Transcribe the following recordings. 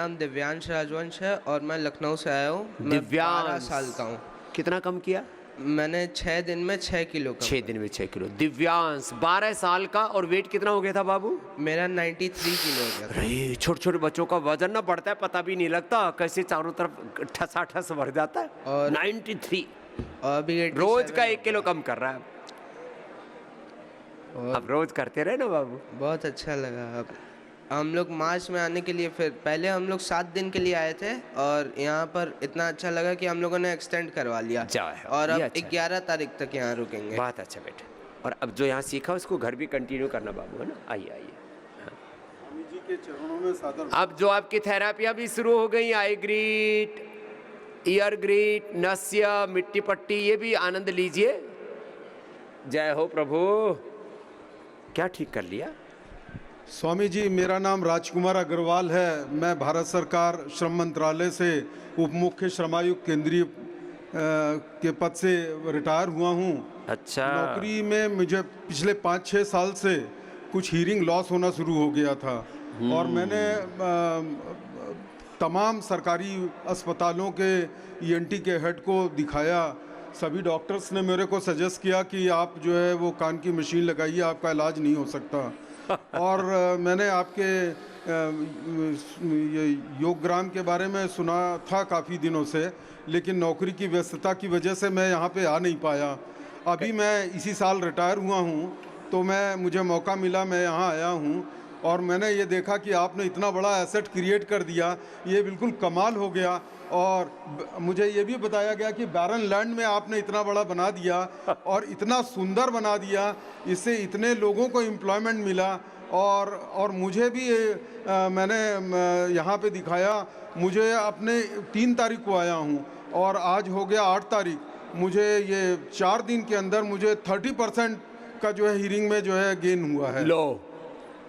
नाम दिव्यांश राजवंश है और मैं लखनऊ से आया हूँ। मैं 12 दिव्यांश साल का हूँ। कितना कम किया? मैंने 6 दिन में 6 किलो कम 6 दिन में 6 किलो। दिव्यांश 12 साल का, और वेट कितना हो गया था बाबू? मेरा 93 किलो हो गया था। अरे छोटे छोटे बच्चों का वजन ना बढ़ता है, पता भी नहीं लगता, कैसे चारों तरफ ठसा ठस भर जाता है। और 93 और अभी 87 रोज का हो 1 किलो गया। कम कर रहा है। और अब रोज करते रहे ना बाबू। बहुत अच्छा लगा। अब हम लोग मार्च में आने के लिए, फिर पहले हम लोग 7 दिन के लिए आए थे और यहाँ पर इतना अच्छा लगा कि हम लोगों ने एक्सटेंड करवा लिया और ये अब अच्छा है। 11 तारीख तक यहाँ रुकेंगे। बहुत अच्छा बेटा। और अब जो यहाँ सीखा उसको घर भी कंटिन्यू करना बाबू, है ना? आइए आइए। स्वामी जी के चरणों में सादर। अब जो आपकी थेरापियाँ भी शुरू हो गई, आई ग्रीट, ईयर ग्रीट, नस्य, मिट्टी पट्टी, ये भी आनंद लीजिए। जय हो प्रभु। क्या ठीक कर लिया? स्वामी जी, मेरा नाम राजकुमार अग्रवाल है। मैं भारत सरकार श्रम मंत्रालय से उप मुख्य श्रमायुक्त केंद्रीय के पद से रिटायर हुआ हूँ। अच्छा। नौकरी में मुझे पिछले 5-6 साल से कुछ हीयरिंग लॉस होना शुरू हो गया था और मैंने तमाम सरकारी अस्पतालों के ईएनटी के हेड को दिखाया। सभी डॉक्टर्स ने मेरे को सजेस्ट किया कि आप जो है वो कान की मशीन लगाइए, आपका इलाज नहीं हो सकता। और मैंने आपके ये योगग्राम के बारे में सुना था काफ़ी दिनों से, लेकिन नौकरी की व्यस्तता की वजह से मैं यहाँ पे आ नहीं पाया। अभी मैं इसी साल रिटायर हुआ हूँ तो मुझे मौका मिला, मैं यहाँ आया हूँ और मैंने ये देखा कि आपने इतना बड़ा एसेट क्रिएट कर दिया, ये बिल्कुल कमाल हो गया। और मुझे ये भी बताया गया कि बैरन लैंड में आपने इतना बड़ा बना दिया और इतना सुंदर बना दिया, इससे इतने लोगों को एम्प्लॉयमेंट मिला। और मुझे भी मैंने यहाँ पे दिखाया। मुझे अपने 3 तारीख को आया हूँ और आज हो गया 8 तारीख। मुझे ये 4 दिन के अंदर मुझे 30% का जो है हीरिंग में जो है गेन हुआ है। लो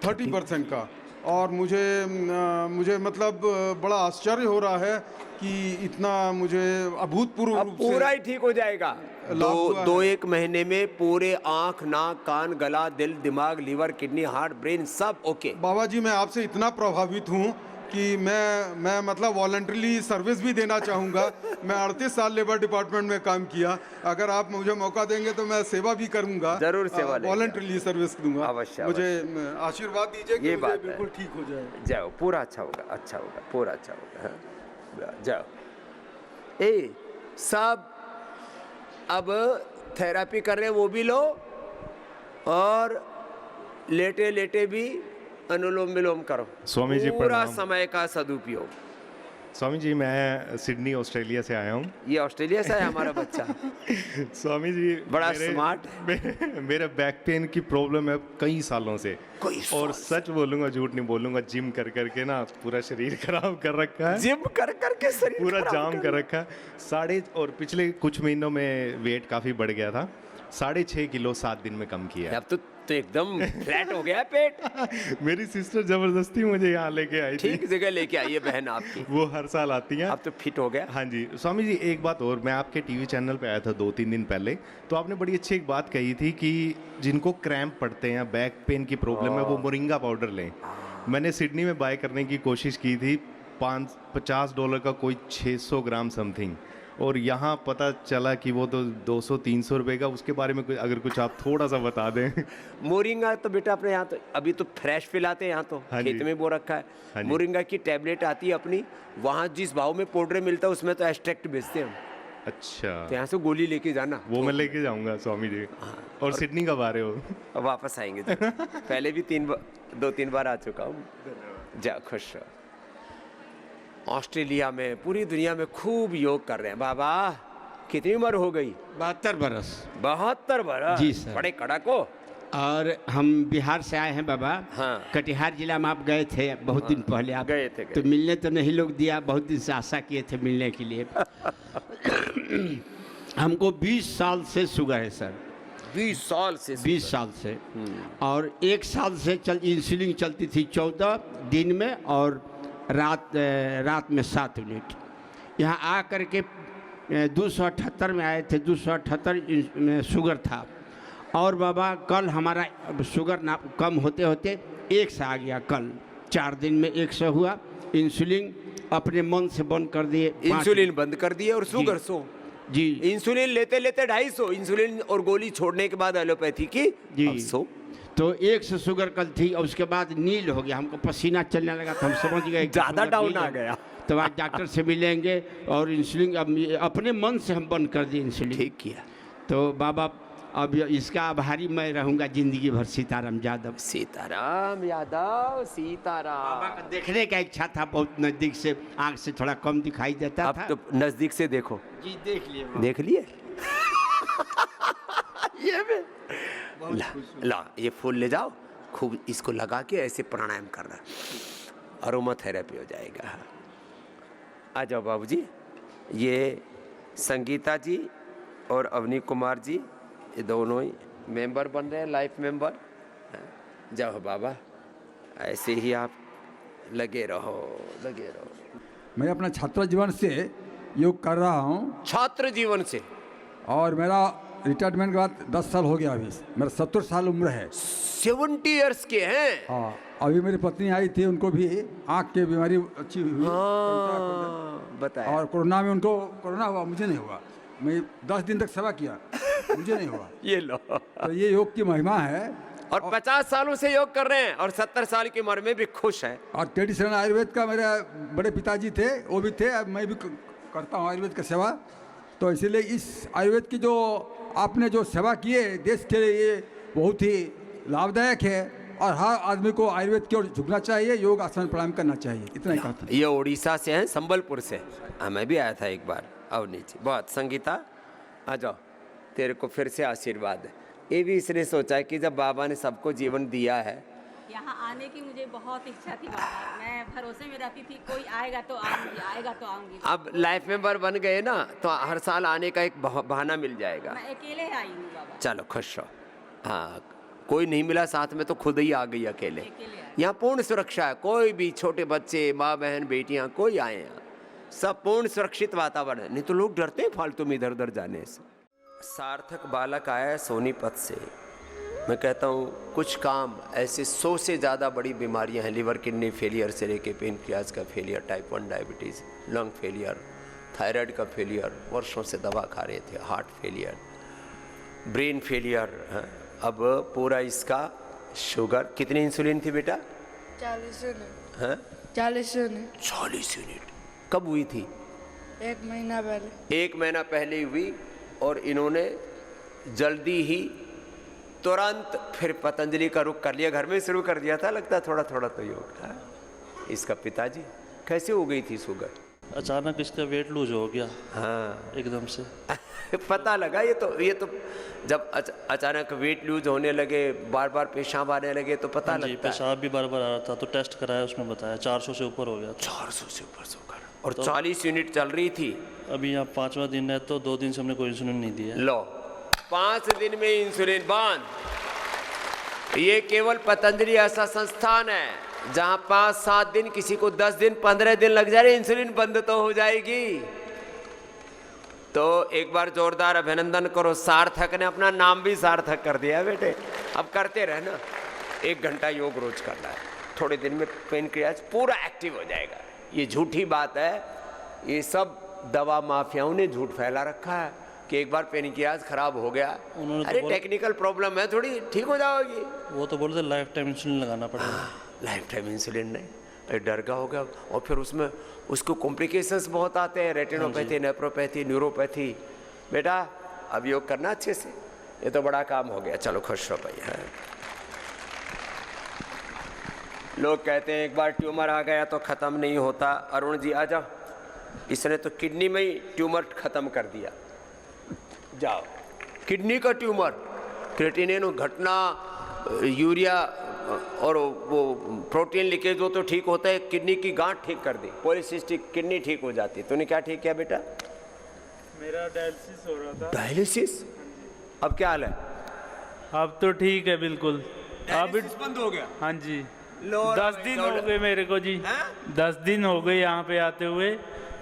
30% का। और मुझे मतलब बड़ा आश्चर्य हो रहा है कि इतना मुझे अभूतपूर्व अब रूप पूरा से ही ठीक हो जाएगा। लाभ हुआ दो है। एक महीने में पूरे आंख, नाक, कान, गला, दिल, दिमाग, लीवर, किडनी, हार्ट, ब्रेन सब ओके। बाबा जी, मैं आपसे इतना प्रभावित हूँ कि मैं मतलब वॉलंटरीली सर्विस भी देना चाहूँगा। मैं 38 साल लेबर डिपार्टमेंट में काम किया। अगर आप मुझे मौका देंगे तो मैं सेवा भी करूँगा। जरूर सेवा लेंगे। वॉलंटरीली सर्विस दूंगा। अवश्य, मुझे आशीर्वाद दीजिए कि ये मुझे बात है। बिल्कुल ठीक हो जाए। जाओ, पूरा अच्छा होगा, अच्छा होगा, पूरा अच्छा होगा। हाँ। जाओ। ए सब अब थेरापी कर रहे हैं वो भी लो, और लेटे लेटे भी अनुलोम विलोम करो। स्वामी जी पूरा प्रणाम। समय का सदुपयोग। स्वामी जी, मैं सिडनी ऑस्ट्रेलिया से आया हूँ। ये ऑस्ट्रेलिया से है हमारा बच्चा। स्वामी जी बड़ा स्मार्ट। मेरे बैक पेन की प्रॉब्लम है कई सालों से। और सच बोलूंगा, झूठ नहीं बोलूंगा, जिम कर करके ना पूरा शरीर खराब कर रखा है। जिम कर करके शरीर पूरा खराब जाम कर रखा है। और पिछले कुछ महीनों में वेट काफ़ी बढ़ गया था। 6.5 किलो 7 दिन में कम किया है। अब तो एकदम फ्लैट हो गया है पेट। मेरी सिस्टर जबरदस्ती मुझे यहाँ लेके आई थी। ठीक जगह लेके आई है बहन आपकी। वो हर साल आती हैं। अब तो फिट हो गया। हाँ जी। स्वामी जी, एक बात और, मैं आपके टीवी चैनल पे आया था 2-3 दिन पहले, तो आपने बड़ी अच्छी एक बात कही थी कि जिनको क्रैम्प पड़ते हैं, बैक पेन की प्रॉब्लम है, वो मोरिंगा पाउडर लें। मैंने सिडनी में बाय करने की कोशिश की थी, $50 का कोई 600 ग्राम समथिंग, और यहाँ पता चला कि वो तो 200-300 रुपए का। उसके बारे में अगर कुछ आप थोड़ा सा बता दें। मोरिंगा तो बेटा अपने यहाँ तो अभी तो फ्रेश पिलाते हैं, यहाँ तो हाँ खेत जी। में बो रखा है। हाँ जी। मोरिंगा की टैबलेट आती है अपनी, वहाँ जिस भाव में पाउडर मिलता है उसमें तो एक्सट्रैक्ट बेचते हैं हम। अच्छा, तो यहाँ से गोली लेके जाना, वो मैं लेके जाऊंगा स्वामी जी। और सिडनी कब आ रहे हो? अब वापस आएंगे तो। पहले भी 2-3 बार आ चुका हूँ। जा, खुश रहो। ऑस्ट्रेलिया में, पूरी दुनिया में खूब योग कर रहे हैं। बाबा कितनी उम्र हो गई? 72 बरस। 72 बरस? जी सर। बड़े कड़क हो। और हम बिहार से आए हैं बाबा। हाँ। कटिहार जिला में आप गए थे बहुत दिन पहले। आप गए थे। तो मिलने तो नहीं लोग दिया, बहुत दिन से आशा किए थे मिलने के लिए। हमको 20 साल से शुगर है सर। 20 साल से? 20 साल से। और 1 साल से इंसुलिन चलती थी 14 दिन में और रात में 7 यूनिट। यहाँ आ कर के 278 में आए थे। 278 में शुगर था। और बाबा कल हमारा शुगर ना कम होते होते 100 आ गया। कल 4 दिन में 100 हुआ। इंसुलिन अपने मन से बंद कर दिए। 5 इंसुलिन बंद कर दिए और शुगर 100। जी इंसुलिन लेते लेते 250, इंसुलिन और गोली छोड़ने के बाद एलोपैथी की जी। अब 100। तो 100 शुगर कल थी और उसके बाद नील हो गया, हमको पसीना चलने लगा तो हम समझ गए कि ज्यादा शुगर डाउन नील आ है। गया। तो आज डॉक्टर से मिलेंगे और इंसुलिन अपने मन से हम बंद कर दिए इंसुलिन। ठीक किया। तो बाबा अब इसका आभारी मैं रहूंगा जिंदगी भर। सीताराम यादव। सीताराम यादव, सीताराम। बाबा का देखने का इच्छा था बहुत नजदीक से, आंख से थोड़ा कम दिखाई देता अब था। तो नजदीक से देखो। जी देख लिए बाबा। देख लिए ये भी बहुत ला, खुश हूँ। ला ये फूल ले जाओ, खूब इसको लगा के ऐसे प्राणायाम करना, अरोमा थेरेपी हो जाएगा। आ जाओ बाबूजी। ये संगीता जी और अवनी कुमार जी, ये दोनों ही मेंबर बन रहे हैं, लाइफ मेंबर। जाओ बाबा, ऐसे ही आप लगे रहो, लगे रहो। मैं अपना छात्र जीवन से योग कर रहा हूँ छात्र जीवन से और मेरा रिटायरमेंट के बाद 10 साल हो गया। अभी मेरा 70 साल उम्र है। 70 इयर्स के हैं। हाँ, अभी मेरी पत्नी आई थी, उनको भी आँख की बीमारी अच्छी हुई। बताया। और कोरोना में उनको कोरोना हुआ, मुझे नहीं हुआ। मैं 10 दिन तक सेवा किया, मुझे नहीं हुआ। ये लो। तो ये योग की महिमा है। और 50 सालों से योग कर रहे हैं और 70 साल की उम्र में भी खुश हैं। और ट्रेडिशनल आयुर्वेद का मेरे बड़े पिताजी थे, वो भी थे। अब मैं भी करता हूँ आयुर्वेद का सेवा। तो इसीलिए इस आयुर्वेद की जो आपने जो सेवा की है देश के लिए, ये बहुत ही लाभदायक है। और हर आदमी को आयुर्वेद की ओर झुकना चाहिए, योग आसन प्राणायाम करना चाहिए। इतना ही कहता हूँ। ये उड़ीसा से हैं, संबलपुर से। हाँ, मैं भी आया था एक बार। अवनी जी बहुत। संगीता आ जाओ, तेरे को फिर से आशीर्वाद है। ये भी इसने सोचा है कि जब बाबा ने सबको जीवन दिया है, यहाँ आने की मुझे बहुत इच्छा थी बाबा। मैं भरोसे में रहती थी कोई आएगा तो आऊंगी, आएगा तो आऊंगी। अब लाइफ मेंबर बन गए ना, तो हर साल आने का एक बहाना मिल जाएगा। मैं अकेले आई हूँ बाबा। चलो खुश रहो। हाँ, कोई नहीं मिला साथ में तो खुद ही आ गई अकेले। अकेले आई। यहाँ पूर्ण सुरक्षा है। कोई भी छोटे बच्चे, माँ बहन, बेटियाँ, कोई आए यहाँ, सब पूर्ण सुरक्षित वातावरण है। नहीं तो लोग डरते हैं फालतू में इधर उधर जाने से। सार्थक बालक आया है सोनीपत से। मैं कहता हूँ कुछ काम ऐसे 100 से ज़्यादा बड़ी बीमारियां हैं। लिवर किडनी फेलियर से लेके पेनक्रियाज का failure, type 1 diabetes, lung failure, thyroid का फेलियर, वर्षों से दवा खा रहे थे, हार्ट फेलियर, ब्रेन फेलियर। अब पूरा इसका शुगर। कितनी इंसुलिन थी बेटा? 40 यूनिट। हाँ, 40 यूनिट। 40 यूनिट। कब हुई थी? 1 महीना पहले। 1 महीना पहले हुई। और इन्होंने जल्दी ही तुरंत फिर पतंजलि का रुख कर लिया। घर में शुरू कर दिया था, लगता है थोड़ा थोड़ा तो योग था। इसका पिताजी कैसे हो गई थी शुगर? अचानक इसका वेट लूज हो गया। हाँ, एकदम से पता लगा। ये तो जब अचानक वेट लूज होने लगे, बार बार पेशाब आने लगे तो पता जी, लगता है। पेशाब भी बार बार आ रहा था, तो टेस्ट कराया, उसमें बताया 400 से ऊपर हो गया था। 400 से ऊपर शुगर और 40 यूनिट चल रही थी। अभी यहाँ 5वां दिन है, तो 2 दिन से हमने कोई इंसुलिन नहीं दिया। लो, 5 दिन में इंसुलिन बंद। ये केवल पतंजलि ऐसा संस्थान है जहां 5-7 दिन, किसी को 10 दिन, 15 दिन लग जाए, इंसुलिन बंद तो हो जाएगी। तो एक बार जोरदार अभिनंदन करो। सार्थक ने अपना नाम भी सार्थक कर दिया बेटे। अब करते रहना, 1 घंटा योग रोज करना है। थोड़े दिन में पेनक्रियाज पूरा एक्टिव हो जाएगा। ये झूठी बात है, ये सब दवा माफियाओं ने झूठ फैला रखा है कि एक बार पेनक्रियाज खराब हो गया, उन्होंने तो अरे टेक्निकल प्रॉब्लम है, थोड़ी ठीक हो जाओगी। वो तो बोलते लाइफ टाइम इंसुलिन लगाना पड़ेगा। लाइफ टाइम इंसुलिन नहीं, अरे डर का हो गया। और फिर उसमें उसको कॉम्प्लिकेशंस बहुत आते हैं, रेटिनोपैथी, नेफ्रोपैथी, न्यूरोपैथी। बेटा अब योग करना अच्छे से, ये तो बड़ा काम हो गया। चलो खुश रहो भाई। है लोग कहते हैं एक बार ट्यूमर आ गया तो ख़त्म नहीं होता। अरुण जी आ जाओ, इसने तो किडनी में ही ट्यूमर ख़त्म कर दिया। जाओ, किडनी का ट्यूमर, क्रेटिनिन घटना, यूरिया और वो प्रोटीन लीकेज वो तो ठीक होता है, किडनी की गांठ ठीक कर दी, पॉलीसिस्टिक किडनी ठीक हो जाती। तूने क्या ठीक किया बेटा? मेरा डायलिसिस हो रहा था। डायलिसिस? अब क्या हाल है? अब तो ठीक है बिल्कुल। अब बंद हो गया? हाँ जी, 10 दिन हो गए मेरे को जी। 10 दिन हो गए यहाँ पे आते हुए,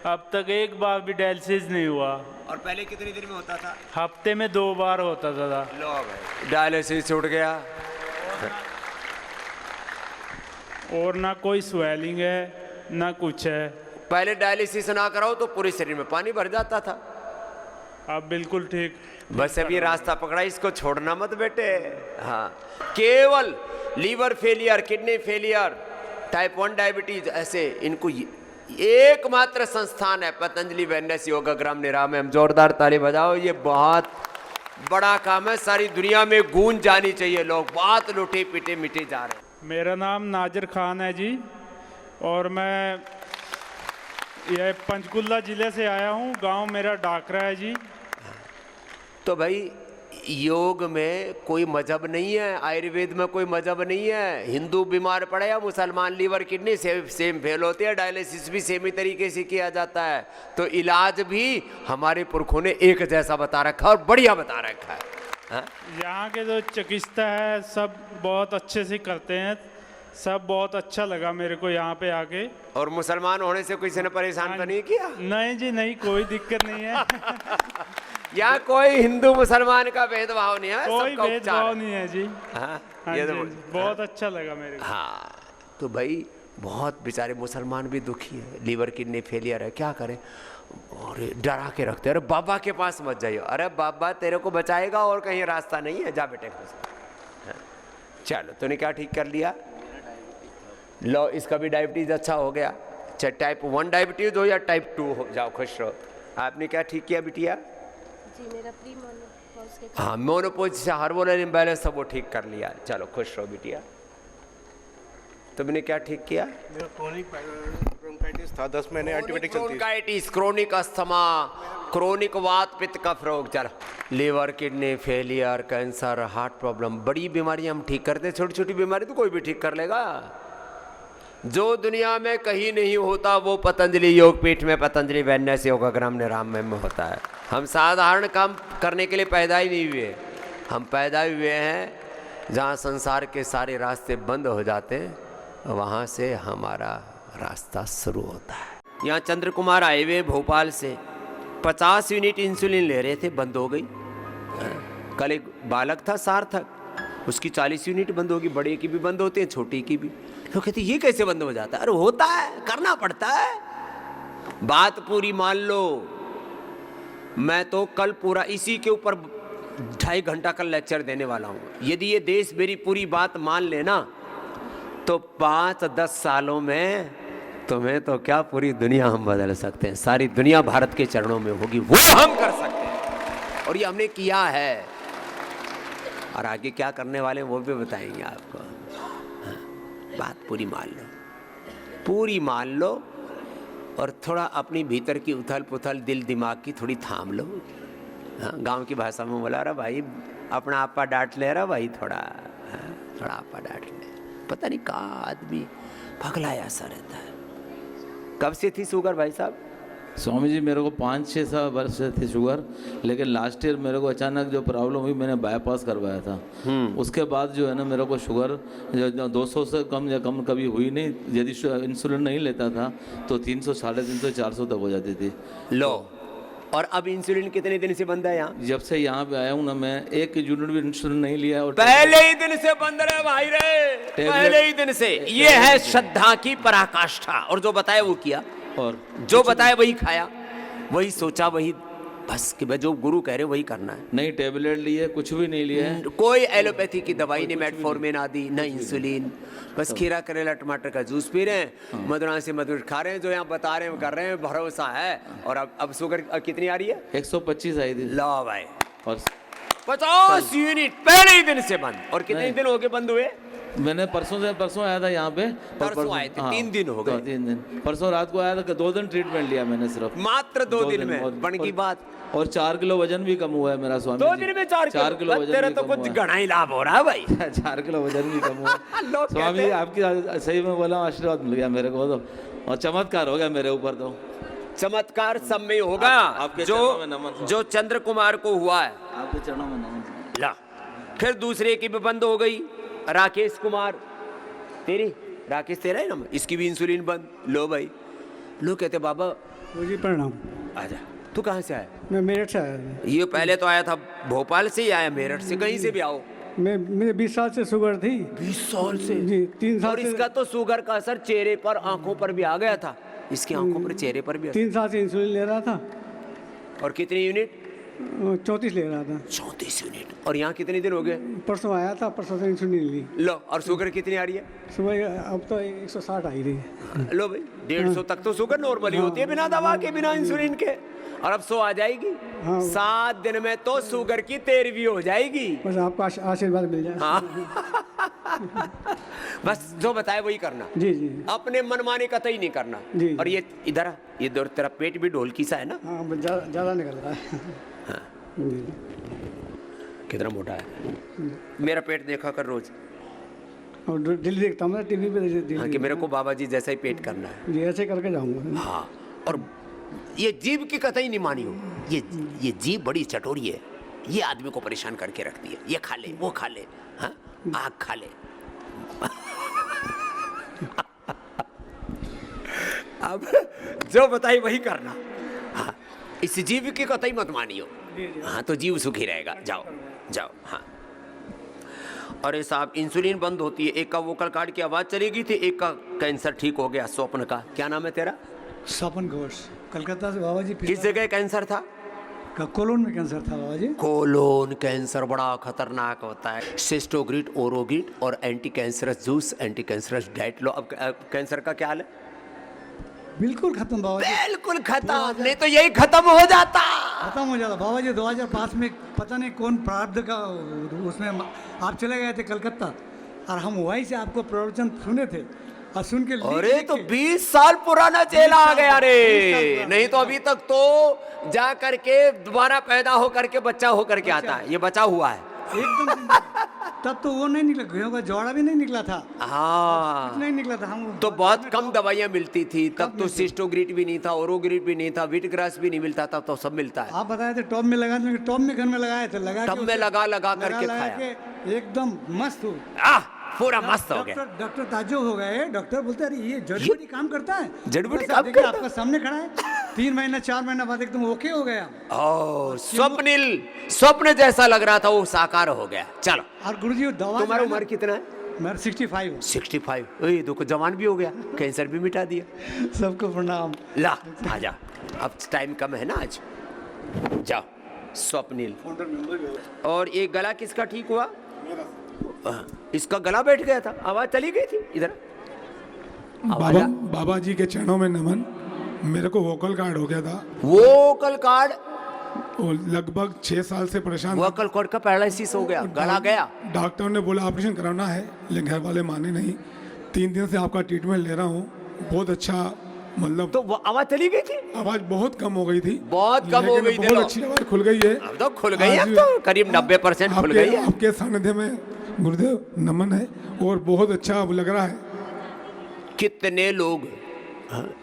अब तक एक बार भी डायलिसिस नहीं हुआ। और पहले कितनी देर में होता था? हफ्ते में 2 बार होता था। लो भाई, डायलिसिस छूट गया। और ना कोई स्वेलिंग है, ना कुछ है। पहले डायलिसिस ना कराओ तो पूरे शरीर में पानी भर जाता था। अब बिल्कुल ठीक। बस अब ये रास्ता पकड़ा, इसको छोड़ना मत बेटे। हाँ, केवल liver failure, kidney failure, type 1 diabetes, ऐसे इनको एकमात्र संस्थान है पतंजलि वेलनेस योगाग्राम निराम में। हम जोरदार ताली बजाओ, ये बहुत बड़ा काम है, सारी दुनिया में गूंज जानी चाहिए। लोग बहुत लुटे पिटे मिटे जा रहे हैं। मेरा नाम नाजिर खान है जी, और मैं यह पंचकुला ज़िले से आया हूँ। गांव मेरा डाकरा है जी। तो भाई योग में कोई मजहब नहीं है, आयुर्वेद में कोई मजहब नहीं है। हिंदू बीमार पड़े या मुसलमान, लीवर किडनी सेम फेल होते हैं, डायलिसिस भी सेम ही तरीके से किया जाता है। तो इलाज भी हमारे पुरखों ने एक जैसा बता रखा और बढ़िया बता रखा है। यहाँ के जो चिकित्सा है सब बहुत अच्छे से करते हैं, सब बहुत अच्छा लगा मेरे को यहाँ पे आके। और मुसलमान होने से किसी ने परेशान तो नहीं किया? नहीं जी नहीं, कोई दिक्कत नहीं है। यहाँ कोई हिंदू मुसलमान का भेदभाव नहीं है, कोई सबका उपचार भेदभाव है। नहीं है जी। हाँ, ये ये तो बहुत अच्छा लगा मेरे को। हाँ, तो भाई बहुत बेचारे मुसलमान भी दुखी है, लीवर किडनी फेलियर है, क्या करें? और डरा के रखते हैं, अरे बाबा के पास मत जाइए। अरे बाबा तेरे को बचाएगा और कहीं रास्ता नहीं है, जा बेटे खुश। हाँ, चलो तूने क्या ठीक कर लिया? लो, इसका भी डायबिटीज अच्छा हो गया, चाहे टाइप 1 डायबिटीज हो या टाइप 2 हो, जाओ खुश रहो। आपने क्या ठीक किया बिटिया? जी मेरा प्री मोनोपॉज के हाँ, मोनोपोज से हार्मोनल इम्बैलेंस सब वो ठीक कर लिया। चलो खुश रहो बिटिया। तुमने क्या ठीक किया? मेरा क्रोनिक ब्रोंकाइटिस था, 10 महीने एंटीबायोटिक चलती थी। ब्रोंकाइटिस, क्रोनिक अस्थमा, क्रोनिक वात पित्त कफ रोग, चलो liver kidney failure, cancer, heart problem, बड़ी बीमारी हम ठीक करते हैं। छोटी छोटी बीमारी तो कोई भी ठीक कर लेगा। जो दुनिया में कहीं नहीं होता वो पतंजलि योगपीठ में, पतंजलि वेलनेस योगाग्राम निराम में होता है। हम साधारण काम करने के लिए पैदा ही नहीं हुए, हम पैदा हुए हैं जहाँ संसार के सारे रास्ते बंद हो जाते हैं, वहाँ से हमारा रास्ता शुरू होता है। यहाँ चंद्र कुमार आए हुए भोपाल से, 50 यूनिट इंसुलिन ले रहे थे, बंद हो गई। कल एक बालक था सार्थक, उसकी 40 यूनिट बंद होगी। बड़े की भी बंद होती है, छोटी की भी। लोग कहते ये कैसे बंद हो जाता है? अरे होता है, करना पड़ता है। बात पूरी मान लो। मैं तो कल पूरा इसी के ऊपर 2.5 घंटा कल लेक्चर देने वाला हूँ। यदि ये देश मेरी पूरी बात मान लेना तो 5-10 सालों में तुम्हें तो क्या पूरी दुनिया हम बदल सकते हैं। सारी दुनिया भारत के चरणों में होगी, वो हम कर सकते हैं और ये हमने किया है। और आगे क्या करने वाले वो भी बताएंगे आपको। हाँ, बात पूरी मान लो, पूरी मान लो, और थोड़ा अपनी भीतर की उथल पुथल दिल दिमाग की थोड़ी थाम लो। हाँ, गांव की भाषा में बोला, अरे भाई अपना आपा डांट ले रहा भाई, थोड़ा हाँ, थोड़ा आपा डांट ले। पता नहीं कहाँ आदमी पगलाया सा रहता है। कब से थी शुगर भाई साहब? स्वामी जी मेरे को 5-6 वर्ष से थी शुगर, लेकिन लास्ट ईयर मेरे को अचानक जो प्रॉब्लम हुई, मैंने बाईपास करवाया था। उसके बाद जो है ना मेरे को शुगर 200 से कम या कम कभी हुई नहीं। यदि इंसुलिन नहीं लेता था तो 300, 350, 400 तक हो जाती थी। लो, और अब इंसुलिन कितने दिन से बंद है यहाँ? जब से यहाँ पे आया हूँ ना, मैं 1 यूनिट भी इंसुलिन नहीं लिया। और पहले ही दिन से बंद रहे भाई रे, पहले ही दिन से। ये है श्रद्धा की पराकाष्ठा। और जो बताया वो किया, और जो बताया वही खाया, वही सोचा, वही बस कि जो गुरु कह रहे वही करना है। नहीं टेबलेट लिए, कुछ भी नहीं लिया है। कोई एलोपैथी की दवाई नहीं, मेटफॉर्मिन आदि, न इंसुलिन। बस खीरा करेला टमाटर का जूस पी रहे हैं, मधुरा से मधुर खा रहे हैं, जो यहाँ बता रहे हैं कर रहे हैं, भरोसा है। और अब शुगर कितनी आ रही है? 125 आई थी। लो भाई, और 50 यूनिट पहले ही दिन से बंद। और कितने दिन हो गए बंद हुए? मैंने परसों आया था यहाँ पे। परसों आए थे, 3 दिन हो गए। 3 दिन, परसों रात को आया था, 2 दिन ट्रीटमेंट लिया मैंने सिर्फ, मात्र 2 दिन में। बन की बात। और 4 किलो वजन भी कम हुआ है मेरा स्वामी 2 जी। दिन में 4 किलो वजन तेरा भी तो कम कुछ हुआ है। घना ही लाभ हो रहा है भाई। 4 किलो वजन भी कम हुआ। लोग स्वामी कहते जी हैं। आपकी सही में बोला, आशीर्वाद मिल गया मेरे को तो, और चमत्कार हो गया मेरे ऊपर तो। चमत्कार सब में होगा। आपके चरणों में नमन। जो चंद्र कुमार को हुआ है, आपके चरणों में नमन। ला, फिर दूसरे की भी बंद हो गई। राकेश कुमार, तेरी राकेश तेरा ही नंबर, इसकी भी इंसुलिन बंद। लो भाई, लोग कहते बाबा जी प्रणाम। आजा। तू कहाँ से आया? मैं मेरठ से आया हूँ। ये पहले तो आया था भोपाल से ही आया, मेरठ से, कहीं से भी आओ। मुझे 20 साल से शुगर थी। 20 साल से जी, 3 साल और इसका तो शुगर का असर चेहरे पर, आंखों पर भी आ गया था। इसकी आंखों पर, चेहरे पर भी असर। 3 साल से इंसुलिन ले रहा था। और कितनी यूनिट? 34 ले रहा था। 34 यूनिट। और यहाँ कितने दिन हो गए? परसों आया था, परसों से इंसुलिन ली। लो, और शुगर कितनी आ रही है? सुबह अब तो 160 आई रही है। लो भाई, 150 तक तो शुगर नॉर्मली होती है बिना दवा के, बिना इंसुलिन के। और अब 100 आ जाएगी। 7 दिन में तो शुगर की 13वीं हो जाएगी। बस आपका आशीर्वाद मिल जाए। हाँ। बस जो बताए वही करना। जी जी। अपने मनमाने कतई नहीं करना। जी। और ये इधर आ, ये दौर तेरा पेट भी ढोलकी सा है ना? हाँ, ज़्यादा निकल रहा है। हाँ। जी। कितना मोटा है। मेरा पेट देखा कर रोज। और दिल्ली देखता हूँ टीवी पे। हाँ, कि मेरे को बाबा जी जैसा ही पेट करना है। जी, ऐसे करके जाऊँगा। हाँ। और ये जीभ की कतई नहीं मानी हो। ये जीभ बड़ी चटोरी है। ये आदमी को परेशान करके रखती है। ये खा ले, वो खा ले, हाँ, आग खा ले। अब जो बताई वही करना। हाँ, इस जीव की कतई मत मानियो। हाँ, तो जीव सुखी रहेगा। जाओ जाओ। हाँ। अरे साहब, इंसुलिन बंद होती है। एक का वोकल कार्ड की आवाज चली गई थी, एक का कैंसर ठीक हो गया। स्वप्न का क्या नाम है तेरा? स्वपन घोष, कलकत्ता से बाबा जी। किस जगह कैंसर था? कोलोन में कैंसर था बाबा जी। कोलोन कैंसर बड़ा खतरनाक होता है। सिस्टोग्रिड, ओरोग्रिड और anti cancerous juice, anti cancerous diet लो। अब कैंसर का क्या हाल है? बिल्कुल खत्म बाबा जी। बिल्कुल खत्म। नहीं तो यही खत्म हो जाता। खत्म हो जाता बाबा जी। 2005 में पता नहीं कौन प्रारब्ध का उसमें आप चले गए थे कलकत्ता, और हम वहीं से आपको प्रवचन सुने थे और सुन के। अरे तो 20 साल पुराना चेला आ गया रे। नहीं तो अभी तक तो जा करके दोबारा पैदा हो करके बच्चा हो करके आता है। ये बचा हुआ है एकदम। तब तो वो नहीं निकला, गेहूं का जोड़ा भी नहीं निकला था। हाँ, नहीं निकला था। हम तो बहुत कम दवाइयाँ मिलती थी तब। तो सिस्टोग्रिड भी नहीं था, ओरोग्रिड भी नहीं था, व्हीटग्रास भी नहीं मिलता था। तो सब मिलता है। आप बताए थे टॉप में लगा, टॉप में घर में लगाए थे। टब में लगा करके खाया। एकदम मस्त हो। पूरा मस्त हो गया। डॉक्टर ताज्जुब हो गए। डॉक्टर बोलते अरे ये जड़ी बूटी काम करता है। जड़ी बूटी बस काम देखिए, करता है। आपका सामने खड़ा है। 3 महीना 4 महीना बाद एकदम ओके हो गया। ओ, स्वप्न जैसा लग रहा था वो साकार हो गया। चलो। और गुरुजी दवा। तुम्हारा उम्र कितना है? मेरा 65। 65। देखो जवान भी हो गया, कैंसर भी मिटा दिया। सबको प्रणाम। ला आजा, अब टाइम कम है ना आज। जाओ स्वप्निल। और ये गला किसका ठीक हुआ? इसका गला बैठ गया था, आवाज चली गई थी। इधर बाबा जी के चरणों में नमन। मेरे को वोकल कार्ड हो गया था। Vocal card? लगभग 6 साल से परेशान। वोकल कार्ड का पैरालिसिस हो गया, गला गया। डॉक्टर ने बोला ऑपरेशन कराना है, लेकिन घर वाले माने नहीं। 3 दिन से आपका ट्रीटमेंट ले रहा हूँ। बहुत अच्छा, मतलब तो आवाज चली गई थी? आवाज बहुत कम हो गई थी। बहुत कम हो गई थी। बहुत अच्छी आवाज खुल गई है। अब तो खुल गई है, तो करीब 90% खुल गई है। आपके सानिध्य में गुरुदेव नमन है और बहुत अच्छा लग रहा है। कितने लोग।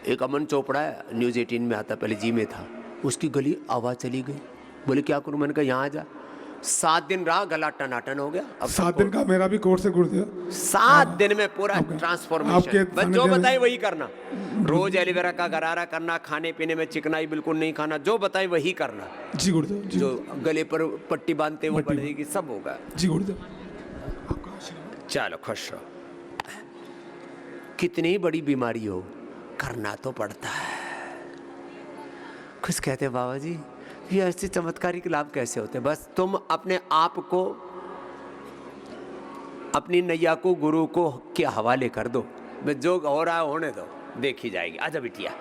एक अमन चोपड़ा है, न्यूज़ 18 में आता, पहले जी में था। उसकी गली आवाज चली गई। बोले क्या करूं? मैंने कहा यहाँ आ जा। 7 दिन रहा, गला टनाटन हो गया। अब 7 दिन का मेरा भी कोर्स है गुरुदेव। 7 दिन में पूरा ट्रांसफॉर्मेशन। बस जो बताए वही करना। रोज एलोवेरा का गरारा करना, खाने पीने में चिकनाई बिल्कुल नहीं खाना, जो बताए वही करना। जी गुरुदेव। जो गले पर पट्टी बांधते वो बढ़ेगी, सब होगा। जी गुरुदेव। चलो खुश रहो। कितनी बड़ी बीमारी हो, करना तो पड़ता है। कुछ कहते बाबा जी, ये ऐसे चमत्कारिक लाभ कैसे होते हैं? बस तुम अपने आप को, अपनी नैया को गुरु को के हवाले कर दो। बस जो हो रहा है होने दो, देखी जाएगी। आजा बिटिया,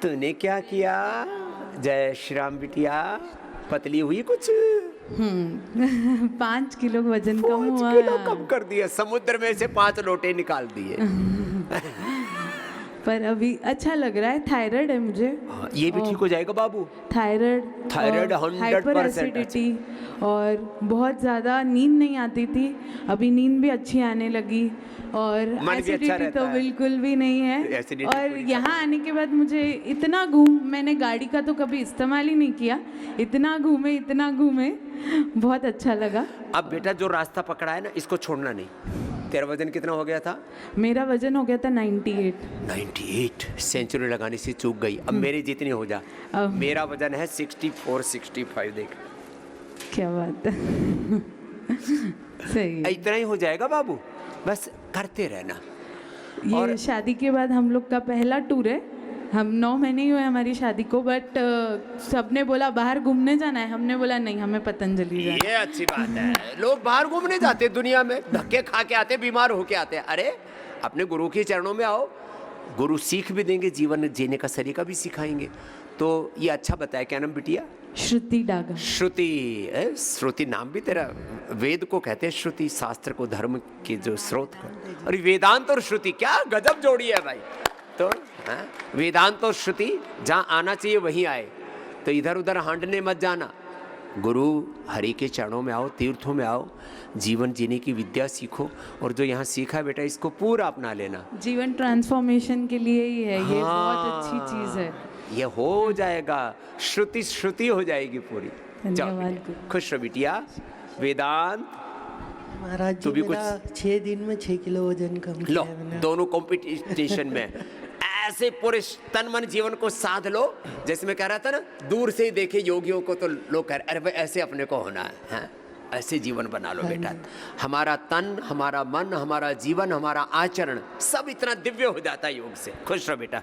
तूने क्या किया? जय श्री राम बिटिया। पतली हुई कुछ? 5 किलो वजन कम हुआ। 5 किलो कम कर दिया। समुद्र में से 5 लोटे निकाल दिए। पर अभी अच्छा लग रहा है। थायराइड है मुझे। ये भी ठीक हो जाएगा बाबू। थायराइड 100% हाइपर एसिडिटी और बहुत ज़्यादा नींद नहीं आती थी, अभी नींद भी अच्छी आने लगी। और एसिडिटी तो बिल्कुल भी नहीं है। और यहाँ आने के बाद मुझे इतना मैंने गाड़ी का तो कभी इस्तेमाल ही नहीं किया, इतना घूमे बहुत अच्छा लगा। अब बेटा जो रास्ता पकड़ा है ना, इसको छोड़ना नहीं। तेरा वजन कितना हो गया था? मेरा वजन हो गया था 98। 98 सेंचुरी लगाने से चूक गई। अब मेरी जितनी हो जा। मेरा वजन है 64-65। देख क्या बात है। सही है। इतना ही हो जाएगा बाबू, बस करते रहना। ये शादी के बाद हम लोग का पहला टूर है। हम 9 महीने ही हुए हमारी शादी को, बट सबने बोला बाहर घूमने जाना है, हमने बोला नहीं, हमें पतंजलि जाना है। ये अच्छी बात है। लोग बाहर घूमने जाते दुनिया में, धक्के खा के आते, बीमार होके आते। अरे अपने गुरु के चरणों में आओ, गुरु सीख भी देंगे, जीवन जीने का सलीका भी सिखाएंगे। तो ये अच्छा बताया, क्या नाम बिटिया? श्रुति डागा। श्रुति, श्रुति नाम भी तेरा। वेद को कहते हैं श्रुति, शास्त्र को, धर्म के जो स्रोत को। और वेदांत और श्रुति क्या गजब जोड़ी है भाई। तो वेदांत और श्रुति जहाँ आना चाहिए वहीं आए। तो इधर उधर हांडने मत जाना, गुरु हरि के चरणों में आओ, तीर्थों में आओ, जीवन जीने की विद्या सीखो। और जो यहाँ सीखा है बेटा, इसको पूरा अपना लेना। जीवन ट्रांसफॉर्मेशन के लिए ही है। ये बहुत अच्छी चीज़ है। ये हो जाएगा, श्रुति श्रुति हो जाएगी पूरी। धन्यवाद। खुश रहो बिटिया। वेदांत महाराज तू भी जी, मेरा 6 दिन में 6 किलो वजन कम लो, किया है मैंने। दोनों कंपटीशन में ऐसे पूरे तन मन जीवन को साध लो। जैसे मैं कह रहा था ना, दूर से ही देखे योगियों को तो लोग कह रहे अरे भाई ऐसे अपने को होना है, हैं? ऐसे जीवन बना लो बेटा। हमारा तन, हमारा मन, हमारा जीवन, हमारा आचरण सब इतना दिव्य हो जाता है योग से। खुश रहो बेटा।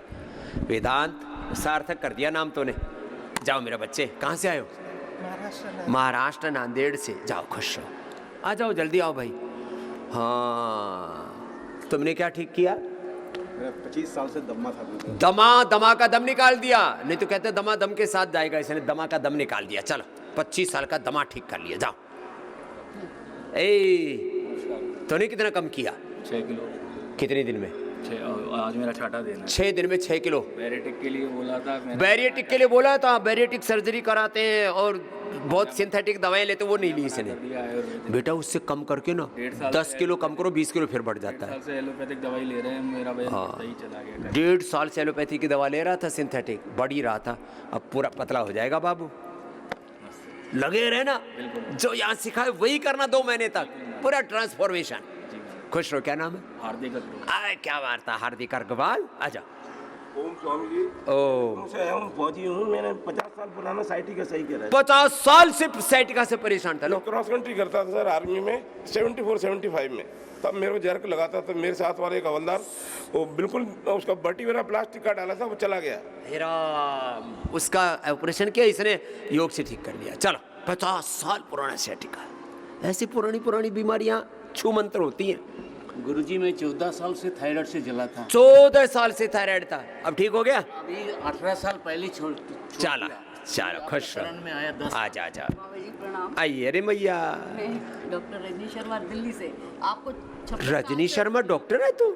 वेदांत सार्थक कर दिया नाम तूने। जाओ मेरे बच्चे, कहाँ से आए हो? महाराष्ट्र नांदेड़ से। जाओ, खुश रहो, आ जाओ, जल्दी आओ भाई। हाँ, तुमने क्या ठीक किया? 25 साल से दमा था। दमा का दम निकाल दिया। नहीं तो कहते दमा दम के साथ जाएगा, इसने दमा का दम निकाल दिया। चलो, 25 साल का दमा ठीक कर लिया। जाओ। तूने कितना कम किया? 6 किलो। कितने दिन में? आज मेरा छठा दिन है। 6 दिन में 6 किलो। बैरिएटिक के लिए बोला था। बैरिएटिक के लिए बोला था। बैरिएटिक सर्जरी कराते हैं और बहुत सिंथेटिक दवाएं लेते, वो नहीं ली इसने। बेटा उससे कम करके ना 10 किलो कम करो, 20 किलो फिर बढ़ जाता है। से एलोपैथिक दवाई ले रहे हैं, मेरा वजन सही चला गया। 1.5 साल से एलोपैथी की दवा ले रहा था, सिंथेटिक बढ़ ही रहा था। अब पूरा पतला हो जाएगा बाबू। लगे रहना, जो यहाँ सिखाए वही करना 2 महीने तक, पूरा ट्रांसफॉर्मेशन। खुश रहो। क्या नाम है? हार्दिक। क्या वार्ता, हार्दिक अग्रवाल। आजा। ओम स्वामी जी। ओम से हम फौजी हूँ। मैंने 50 साल पुराना साइटिका सही करा है। 50 साल से साइटिका से परेशान था। लो, क्रॉस कंट्री करता था सर आर्मी में 74-75 में। तब मेरे को जर्क लगाता था। मेरे साथ वाले एक हवलदार, वो बिल्कुल उसका बटी मेरा प्लास्टिक का डाला था, वो चला गया। हेरा, उसका ऑपरेशन किया इसने, योग से ठीक कर दिया। चलो, 50 साल पुराना साइटिका। ऐसी पुरानी बीमारियां छू मंत्र होती हैं। गुरुजी मैं 14 साल से थायराइड से जला था। 14 साल से थायराइड था, अब ठीक हो गया? अभी 18 साल पहले छोड़ चलो, खुश रहो। में आया 10। आजा। प्रणाम। आइए रे मैया। मैं डॉक्टर रजनी शर्मा दिल्ली से। आपको रजनी शर्मा डॉक्टर है तू?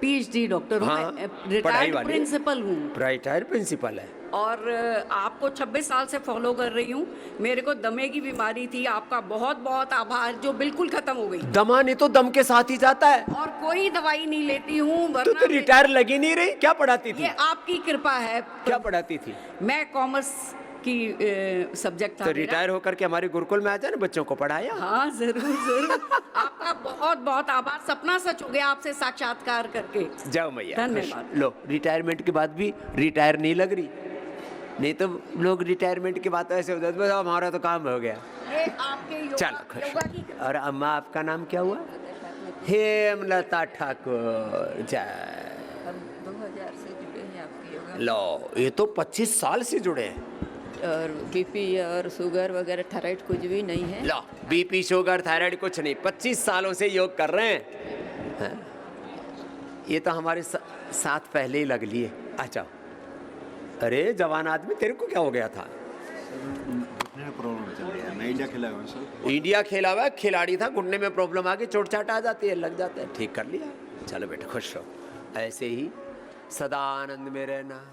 PhD डॉक्टर हूँ। हाँ, मैं पढ़ाई रिटायर्ड वाली। प्रिंसिपल हूँ। रिटायर्ड प्रिंसिपल है। और आपको 26 साल से फॉलो कर रही हूँ। मेरे को दमे की बीमारी थी, आपका बहुत बहुत आभार, जो बिल्कुल खत्म हो गई। दमा नहीं तो दम के साथ ही जाता है। और कोई दवाई नहीं लेती हूँ। तू तो रिटायर लगी नहीं रही। क्या पढ़ाती थी? ये आपकी कृपा है। क्या पढ़ाती थी? मैं कॉमर्स की सब्जेक्ट था। तो रिटायर होकर के हमारे गुरुकुल में आ जाए ना, बच्चों को पढ़ाया। हाँ, जरूर। आपका बहुत बहुत आभार। सपना सच हो गया आपसे साक्षात्कार करके। जाओ मैया। धन्यवाद। लो, रिटायरमेंट के बाद भी रिटायर नहीं लग रही। नहीं तो लोग रिटायरमेंट की बात ऐसे हो जाती है, हमारा तो काम हो गया। ये आपके योगा की। और अम्मा, आपका नाम क्या हुआ? हेमलता ठाकुर। जय। 2000 से जुड़े हैं आपके योगा। लो, ये तो 25 साल से जुड़े हैं। और BP और शुगर वगैरह थायराइड कुछ भी नहीं है। लो, BP शुगर थायराइड कुछ नहीं, 25 सालों से योग कर रहे हैं। ये तो हमारे साथ पहले ही लग लिए। अच्छा, अरे जवान आदमी, तेरे को क्या हो गया था? मैं इंडिया खेला हुआ सर। इंडिया खेला हुआ खिलाड़ी था, घुटने में प्रॉब्लम आ गई, चोट चाट आ जाती है, लग जाता है, ठीक कर लिया। चलो बेटा, खुश रहो, ऐसे ही सदा आनंद में रहना।